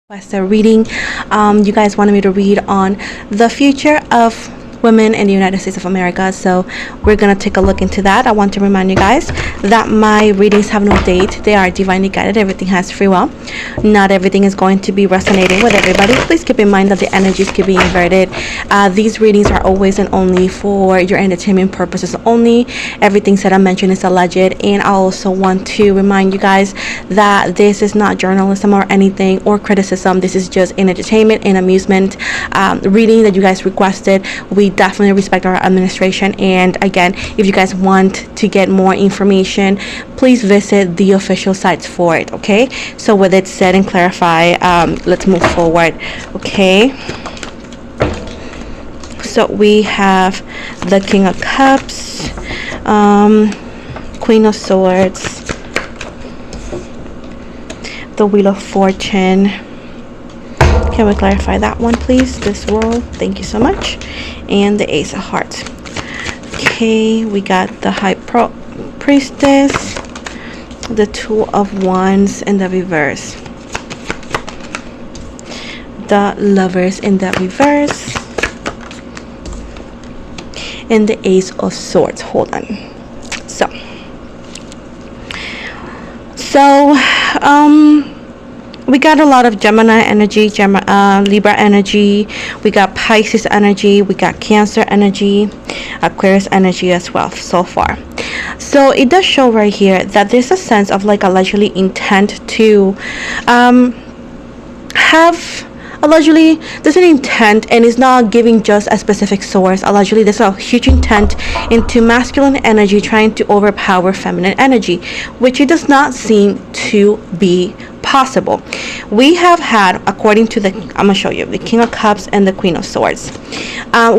requested reading. You guys wanted me to read on the future of women in the United States of America, so we're gonna take a look into that. I want to remind you guys that my readings have no date. They are divinely guided. Everything has free will. Not everything is going to be resonating with everybody. Please keep in mind that the energies could be inverted. These readings are always and only for your entertainment purposes only. Everything said I mentioned is alleged, and I also want to remind you guys that this is not journalism or anything or criticism. This is just an entertainment and amusement reading that you guys requested. We definitely respect our administration, and again, if you guys want to get more information, please visit the official sites for it. Okay, so with it said and clarified, let's move forward. Okay, so we have the King of Cups, Queen of Swords, the Wheel of Fortune. Can we clarify that one, please? This roll, thank you so much. And the Ace of Hearts. Okay, we got the High Priestess, the Two of Wands in the reverse, the Lovers in the reverse, and the Ace of Swords. Hold on. So we got a lot of Gemini energy, Libra energy, we got Pisces energy, we got Cancer energy, Aquarius energy as well so far. So it does show right here that there's a sense of like allegedly intent to have, allegedly there's an intent, and it's not giving just a specific source. Allegedly there's a huge intent into masculine energy trying to overpower feminine energy, which it does not seem to be possible. We have had, according to the, I'm gonna show you, the King of Cups and the Queen of Swords,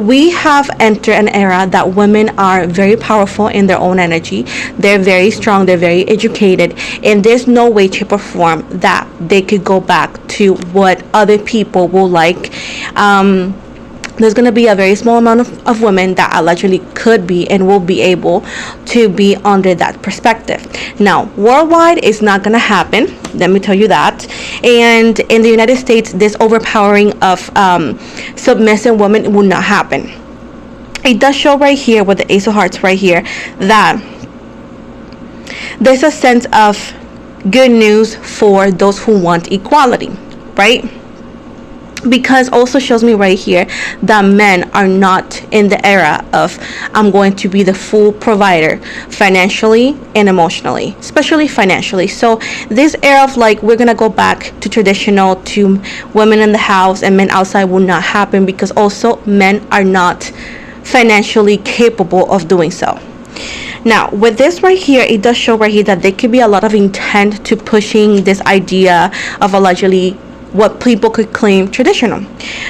we have entered an era that women are very powerful in their own energy. They're very strong, they're very educated, and there's no way, shape, or form that they could go back to what other people will like. There's going to be a very small amount of women that allegedly could be and will be able to be under that perspective. Now, worldwide, it's not going to happen. Let me tell you that. And in the United States, this overpowering of submissive women will not happen. It does show right here with the Ace of Hearts right here that there's a sense of good news for those who want equality, right? Because also shows me right here that men are not in the era of I'm going to be the full provider financially and emotionally, especially financially. So this era of like we're gonna go back to traditional, to women in the house and men outside, will not happen, because also men are not financially capable of doing so. Now with this right here, it does show right here that there could be a lot of intent to pushing this idea of allegedly what people could claim traditional,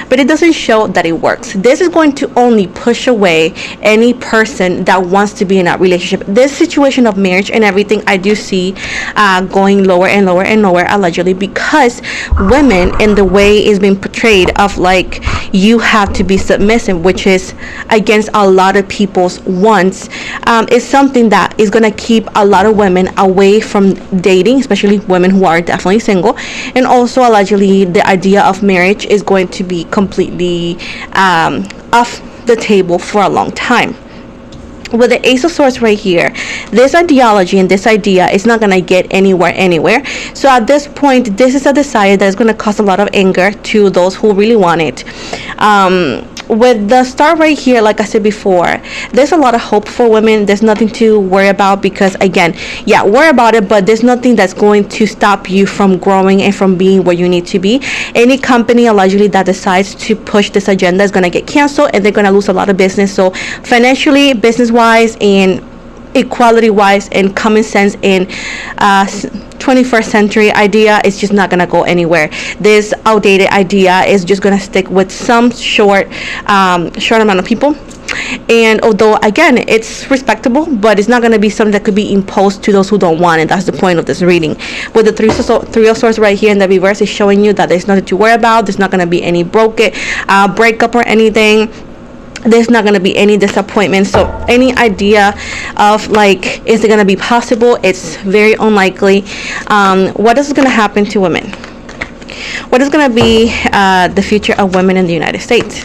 but it doesn't show that it works. This is going to only push away any person that wants to be in a relationship. This situation of marriage and everything, I do see going lower and lower and lower, allegedly, because women, in the way is being portrayed of like you have to be submissive, which is against a lot of people's wants, is something that is going to keep a lot of women away from dating, especially women who are definitely single. And also allegedly the idea of marriage is going to be completely off the table for a long time. With the Ace of Swords right here, this ideology and this idea is not going to get anywhere. So at this point, this is a desire that is going to cause a lot of anger to those who really want it. With the Star right here, like I said before, there's a lot of hope for women. There's nothing to worry about, because again, yeah, worry about it, but there's nothing that's going to stop you from growing and from being where you need to be. Any company allegedly that decides to push this agenda is going to get canceled, and they're going to lose a lot of business. So financially, business wise, and equality wise, and common sense and 21st century idea is just not gonna go anywhere. This outdated idea is just gonna stick with some short amount of people. And although again it's respectable, but it's not going to be something that could be imposed to those who don't want it. That's the point of this reading. With the three of swords right here in the reverse, is showing you that there's nothing to worry about. There's not going to be any breakup or anything. there's not going to be any disappointment. So any idea of like, is it going to be possible, it's very unlikely. What is going to happen to women? What is going to be the future of women in the United States?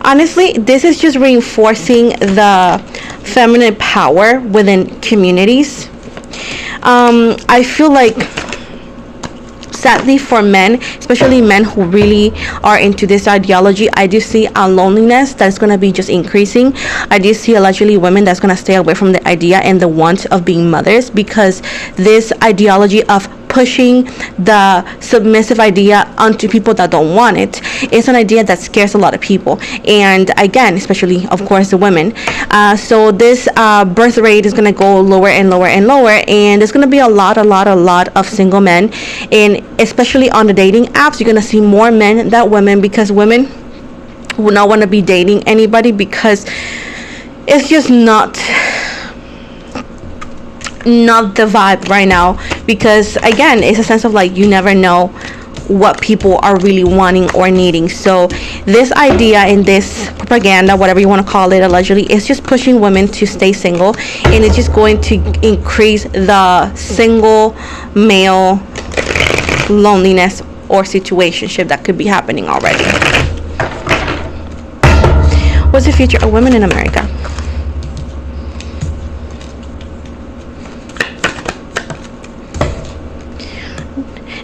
Honestly, this is just reinforcing the feminine power within communities. I feel like, sadly for men, especially men who really are into this ideology, I do see a loneliness that's going to be just increasing. I do see allegedly women that's going to stay away from the idea and the want of being mothers, because this ideology of pushing the submissive idea onto people that don't want it is an idea that scares a lot of people, and again, especially of course the women. So this birth rate is going to go lower and lower and lower, and there's going to be a lot of single men, and especially on the dating apps you're going to see more men than women, because women will not want to be dating anybody, because it's just not the vibe right now. Because again, it's a sense of like, you never know what people are really wanting or needing. So this idea and this propaganda, whatever you want to call it, allegedly, is just pushing women to stay single, and it's just going to increase the single male loneliness or situationship that could be happening already. What's the future of women in America?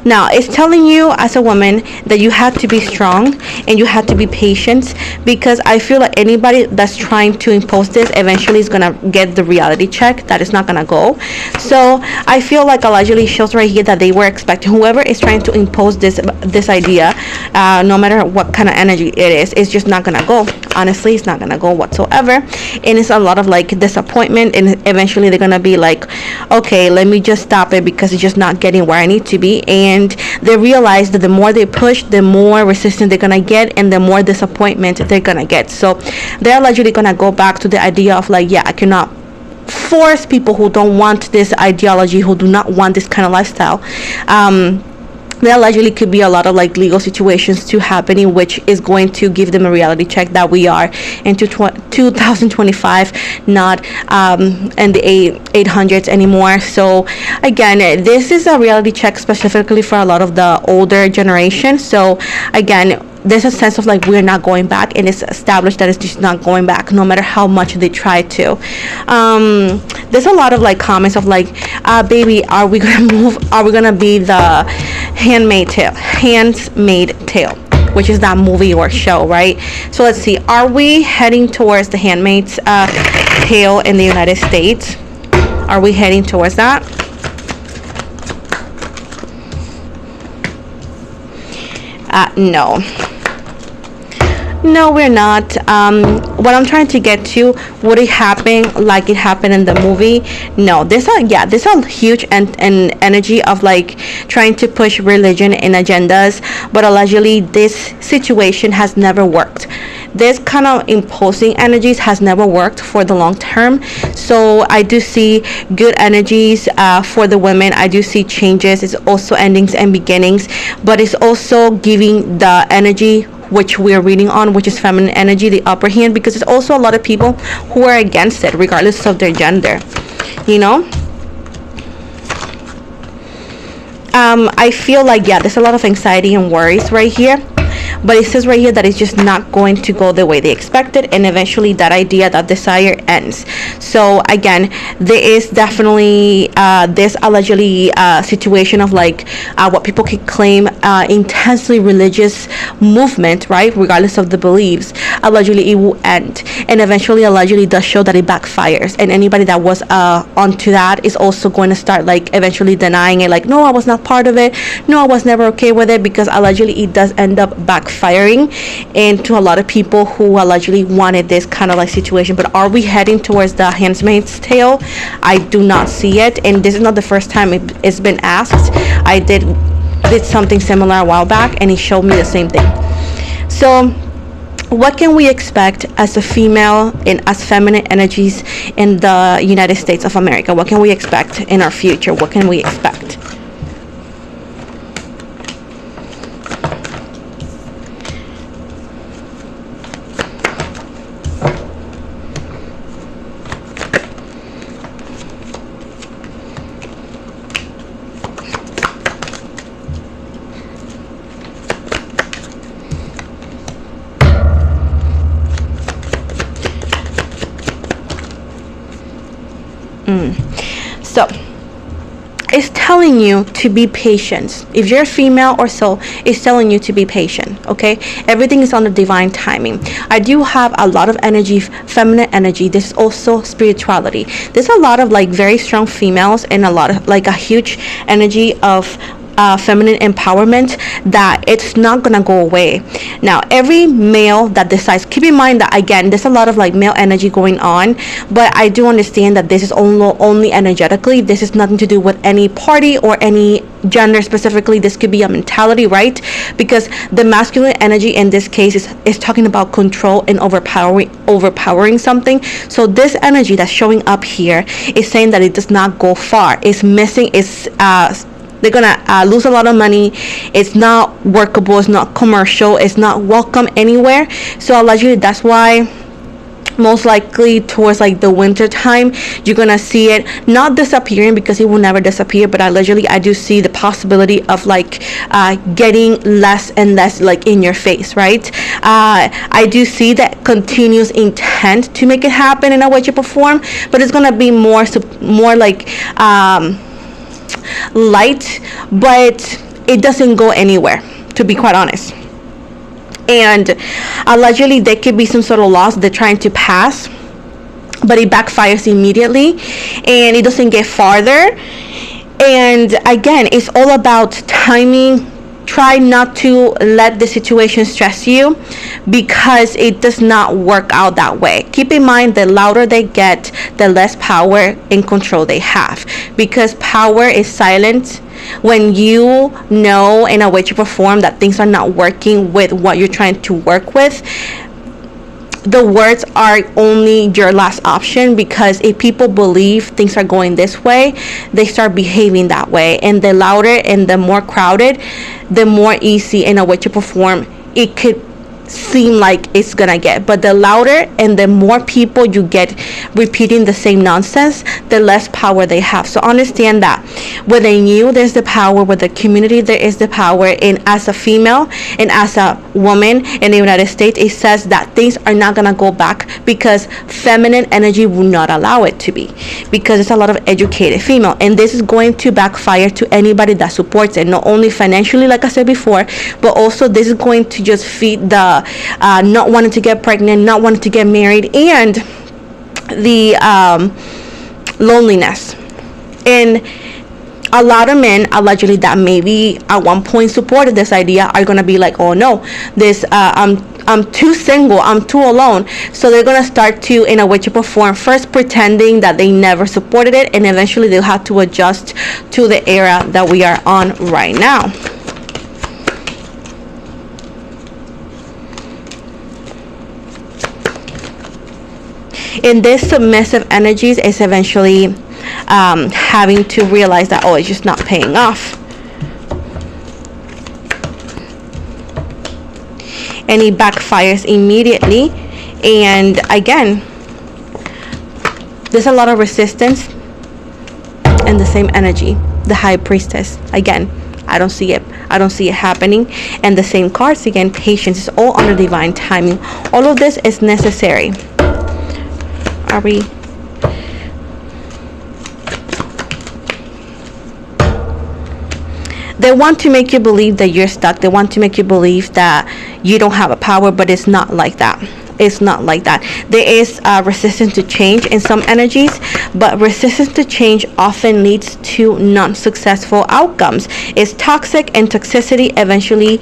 Now, it's telling you as a woman that you have to be strong and you have to be patient, because I feel like anybody that's trying to impose this eventually is going to get the reality check that it's not going to go. So I feel like allegedly shows right here that they were expecting whoever is trying to impose this idea, no matter what kind of energy it is, it's just not going to go. Honestly, it's not going to go whatsoever, and it's a lot of like disappointment, and eventually they're going to be like, okay, let me just stop it because it's just not getting where I need to be. And they realize that the more they push, the more resistance they're gonna get, and the more disappointment they're gonna get. So they're allegedly gonna go back to the idea of like, yeah, I cannot force people who don't want this ideology, who do not want this kind of lifestyle. There allegedly could be a lot of like legal situations to happening, which is going to give them a reality check that we are into 2025, not in the 800s anymore. So again, this is a reality check specifically for a lot of the older generation. So again, there's a sense of like, we're not going back, and it's established that it's just not going back no matter how much they try to. There's a lot of like comments of like, baby, are we gonna move, are we gonna be the Handmaid Tale, which is that movie or show, right? So let's see, are we heading towards the Handmaid's Tale in the United States? Are we heading towards that? No, we're not. What I'm trying to get to, would it happen like it happened in the movie? No, there's a huge and energy of like trying to push religion and agendas, but allegedly this situation has never worked. This kind of imposing energies has never worked for the long term. So I do see good energies for the women. I do see changes. It's also endings and beginnings, but it's also giving the energy which we're reading on, which is feminine energy, the upper hand, because there's also a lot of people who are against it regardless of their gender, you know. I feel like, yeah, there's a lot of anxiety and worries right here, but it says right here that it's just not going to go the way they expected, and eventually that idea, that desire ends. So again, there is definitely this allegedly situation of like what people could claim intensely religious movement, right, regardless of the beliefs. Allegedly it will end, and eventually allegedly does show that it backfires, and anybody that was onto that is also going to start like eventually denying it, like, no, I was not part of it, no, I was never okay with it, because allegedly it does end up backfiring into a lot of people who allegedly wanted this kind of like situation. But are we heading towards the Handmaid's Tale? I do not see it, and this is not the first time it's been asked. I did something similar a while back, and he showed me the same thing. So what can we expect as a female and as feminine energies in the United States of America? What can we expect in our future? What can we expect? So it's telling you to be patient. If you're female or so, it's telling you to be patient. Okay, everything is on the divine timing. I do have a lot of energy, feminine energy. This is also spirituality. There's a lot of like very strong females and a lot of like a huge energy of feminine empowerment that it's not gonna go away. Now every male that decides, keep in mind that again there's a lot of like male energy going on, but I do understand that this is only energetically. This is nothing to do with any party or any gender specifically. This could be a mentality, right? Because the masculine energy in this case is talking about control and overpowering something. So this energy that's showing up here is saying that it does not go far. It's missing. They're gonna lose a lot of money. It's not workable. It's not commercial. It's not welcome anywhere. So allegedly that's why most likely towards like the winter time you're gonna see it not disappearing, because it will never disappear, but allegedly I do see the possibility of like getting less and less like in your face, right? I do see that continuous intent to make it happen in a way, shape, or form, but it's gonna be more like light, but it doesn't go anywhere, to be quite honest. And allegedly there could be some sort of laws they're trying to pass, but it backfires immediately and it doesn't get farther. And again, it's all about timing. Try not to let the situation stress you, because it does not work out that way. Keep in mind, the louder they get, the less power and control they have, because power is silent. When you know in a way to perform that things are not working with what you're trying to work with, the words are only your last option, because if people believe things are going this way, they start behaving that way. And the louder and the more crowded, the more easy in a way to perform it could seem like it's gonna get. But the louder and the more people you get repeating the same nonsense, the less power they have. So understand that within you there's the power, with the community there is the power. And as a female and as a woman in the United States, it says that things are not gonna go back, because feminine energy will not allow it to be, because there's a lot of educated female, and this is going to backfire to anybody that supports it, not only financially like I said before, but also this is going to just feed the not wanting to get pregnant, not wanting to get married, and the loneliness. And a lot of men allegedly that maybe at one point supported this idea are gonna be like, oh no, this I'm too single, I'm too alone. So they're gonna start to, in a way to perform, first pretending that they never supported it, and eventually they'll have to adjust to the era that we are on right now. In this submissive energies is eventually having to realize that, oh, it's just not paying off, and it backfires immediately. And again, there's a lot of resistance in the same energy. The High Priestess, again, I don't see it happening. And the same cards again, patience, is all under divine timing. All of this is necessary. Are we? They want to make you believe that you're stuck. They want to make you believe that you don't have a power, but it's not like that. It's not like that. There is resistance to change in some energies, but resistance to change often leads to non-successful outcomes. It's toxic, and toxicity eventually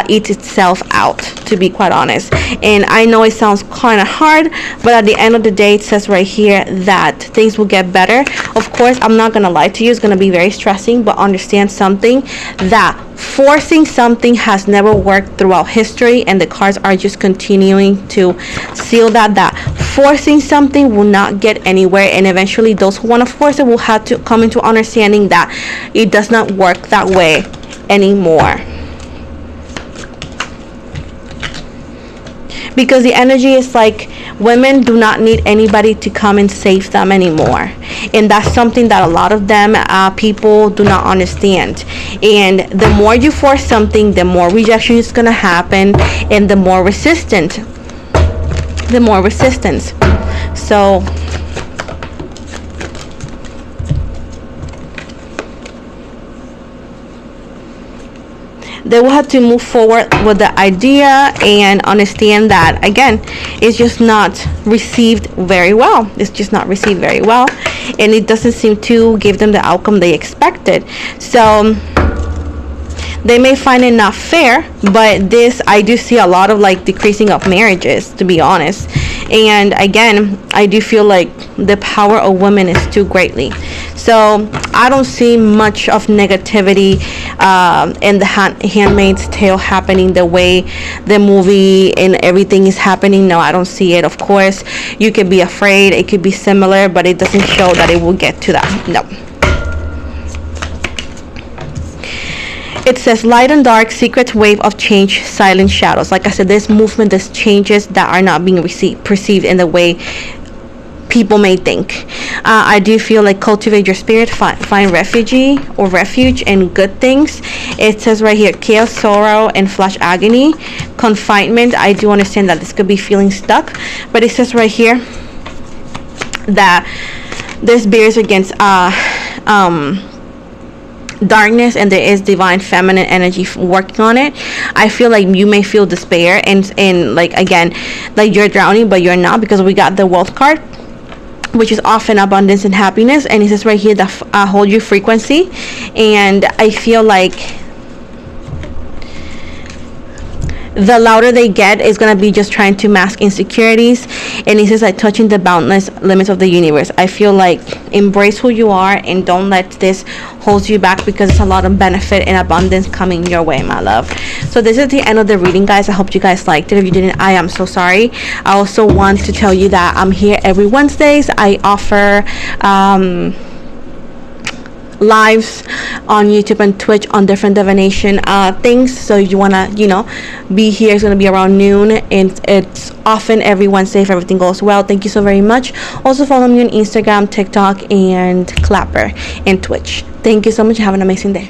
eats itself out, to be quite honest. And I know it sounds kind of hard, but at the end of the day, it says right here that things will get better. Of course, I'm not going to lie to you. It's going to be very stressing, but understand something, that forcing something has never worked throughout history, and the cards are just continuing to seal that forcing something will not get anywhere, and eventually those who want to force it will have to come into understanding that it does not work that way anymore. Because the energy is like, women do not need anybody to come and save them anymore, and that's something that a lot of them people do not understand. And the more you force something, the more rejection is going to happen, and the more resistance. So they will have to move forward with the idea and understand that, again, it's just not received very well. It's just not received very well, and it doesn't seem to give them the outcome they expected. So they may find it not fair, but this, I do see a lot of like decreasing of marriages, to be honest. And again, I do feel like the power of women is too greatly. So I don't see much of negativity in the Handmaid's Tale happening the way the movie and everything is happening. No, I don't see it. Of course, you could be afraid, it could be similar, but it doesn't show that it will get to that. No. It says light and dark, secret wave of change, silent shadows. Like I said, there's movement, there's changes that are not being perceived in the way people may think. I do feel like cultivate your spirit, find refuge in good things. It says right here, chaos, sorrow, and flash agony, confinement. I do understand that this could be feeling stuck, but it says right here that there's barriers against darkness, and there is divine feminine energy working on it. I feel like you may feel despair and like, again, like you're drowning, but you're not, because we got the wealth card, which is often abundance and happiness, and it says right here that hold your frequency. And I feel like the louder they get is going to be just trying to mask insecurities, and it says like touching the boundless limits of the universe. I feel like embrace who you are and don't let this hold you back, because it's a lot of benefit and abundance coming your way, my love. So this is the end of the reading, guys. I hope you guys liked it. If you didn't, I am so sorry. I also want to tell you that I'm here every Wednesdays. I offer lives on YouTube and Twitch on different divination things. So you want to, be here. It's going to be around noon, and it's often every Wednesday if everything goes well. Thank you so very much. Also follow me on Instagram, TikTok, and Clapper and Twitch. Thank you so much. Have an amazing day.